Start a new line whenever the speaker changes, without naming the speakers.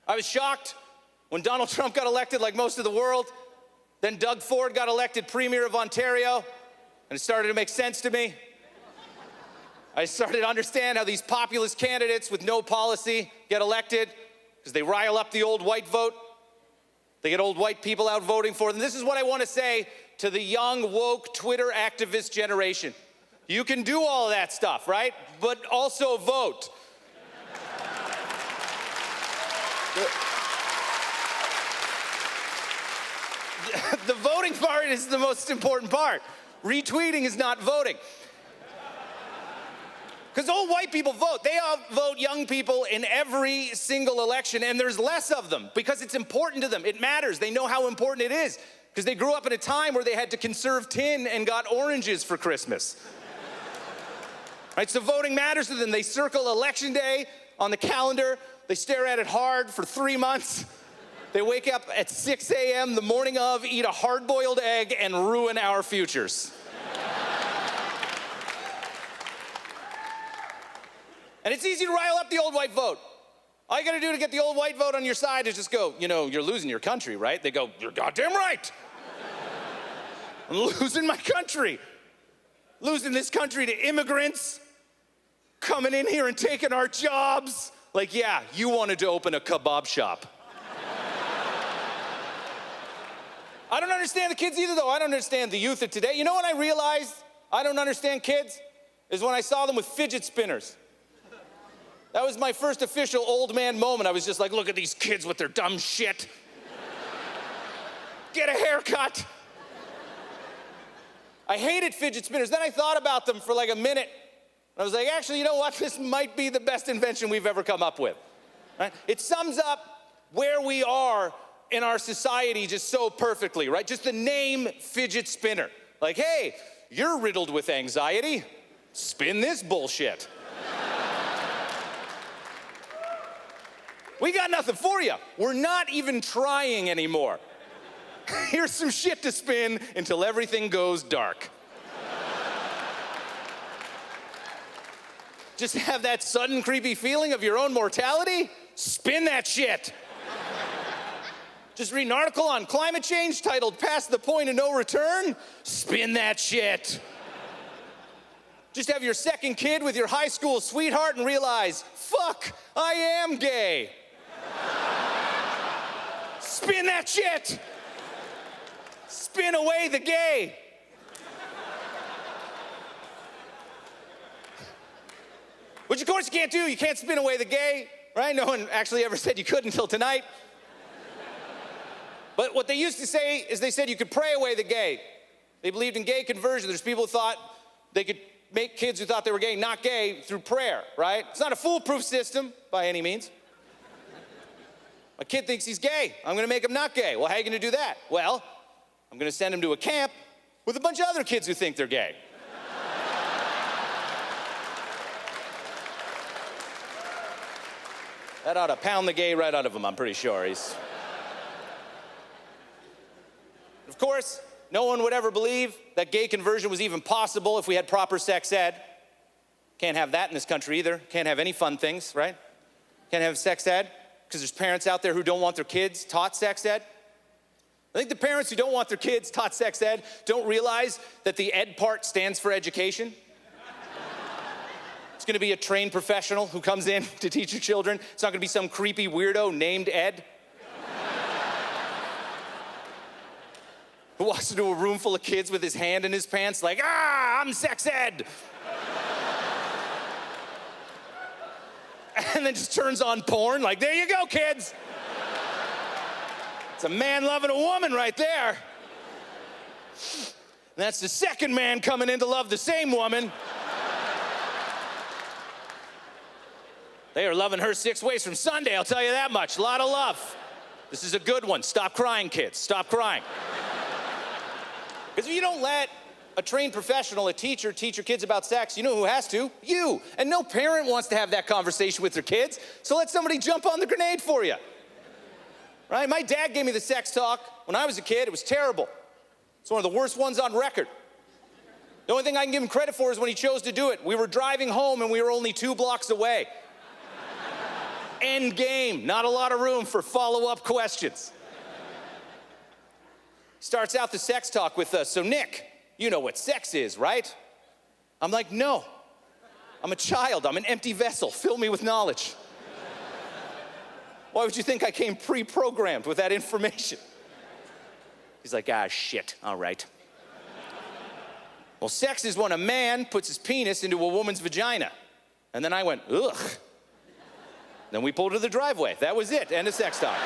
I was shocked when Donald Trump got elected like most of the world. Then Doug Ford got elected Premier of Ontario, and it started to make sense to me. I started to understand how these populist candidates with no policy get elected because they rile up the old white vote. They get old white people out voting for them. This is what I want to say to the young, woke, Twitter activist generation. You can do all of that stuff, right? But also vote. The voting part is the most important part. Retweeting is not voting. Because old white people vote. They outvote young people in every single election, and there's less of them because it's important to them. It matters. They know how important it is because they grew up in a time where they had to conserve tin and got oranges for Christmas. Right? So voting matters to them. They circle Election Day on the calendar. They stare at it hard for 3 months. They wake up at 6 a.m. the morning of, eat a hard-boiled egg, and ruin our futures. And it's easy to rile up the old white vote. All you gotta do to get the old white vote on your side is just go, you know, you're losing your country, right? They go, you're goddamn right. I'm losing my country. Losing this country to immigrants coming in here and taking our jobs. Like, yeah, you wanted to open a kebab shop. I don't understand the kids either, though. I don't understand the youth of today. You know when I realized I don't understand kids? Is when I saw them with fidget spinners. That was my first official old man moment. I was just like, look at these kids with their dumb shit. Get a haircut. I hated fidget spinners. Then I thought about them for like a minute. I was like, actually, you know what? This might be the best invention we've ever come up with. Right? It sums up where we are in our society just so perfectly, right? Just the name fidget spinner. Like, hey, you're riddled with anxiety. Spin this bullshit. We got nothing for you. We're not even trying anymore. Here's some shit to spin until everything goes dark. Just have that sudden creepy feeling of your own mortality? Spin that shit. Just read an article on climate change titled "Past the Point of No Return"? Spin that shit. Just have your second kid with your high school sweetheart and realize, fuck, I am gay. Spin that shit. Spin away the gay. Which of course you can't do. You can't spin away the gay, right? No one actually ever said you could until tonight. But what they used to say is they said you could pray away the gay. They believed in gay conversion. There's people who thought they could make kids who thought they were gay not gay through prayer, right? It's not a foolproof system by any means. My kid thinks he's gay. I'm gonna make him not gay. Well, how are you gonna do that? Well, I'm gonna send him to a camp with a bunch of other kids who think they're gay. That ought to pound the gay right out of him, I'm pretty sure. Of course, no one would ever believe that gay conversion was even possible if we had proper sex ed. Can't have that in this country either. Can't have any fun things, right? Can't have sex ed because there's parents out there who don't want their kids taught sex ed. I think the parents who don't want their kids taught sex ed don't realize that the ed part stands for education. It's gonna be a trained professional who comes in to teach your children. It's not gonna be some creepy weirdo named Ed who walks into a room full of kids with his hand in his pants like, I'm sex ed. And then just turns on porn like, there you go, kids. It's a man loving a woman right there. And that's the second man coming in to love the same woman. They are loving her 6 ways from Sunday, I'll tell you that much. A lot of love. This is a good one. Stop crying, kids. Stop crying. Because if you don't let a trained professional, a teacher, teach your kids about sex, you know who has to? You. And no parent wants to have that conversation with their kids, so let somebody jump on the grenade for you. Right? My dad gave me the sex talk when I was a kid. It was terrible. It's one of the worst ones on record. The only thing I can give him credit for is when he chose to do it. We were driving home and we were only 2 blocks away. end game. Not a lot of room for follow-up questions. Starts out the sex talk with, so Nick, you know what sex is, right? I'm like, no. I'm a child. I'm an empty vessel. Fill me with knowledge. Why would you think I came pre-programmed with that information? He's like, shit. All right. Well, sex is when a man puts his penis into a woman's vagina. And then I went, ugh. Then we pulled to the driveway. That was it. End of sex talk.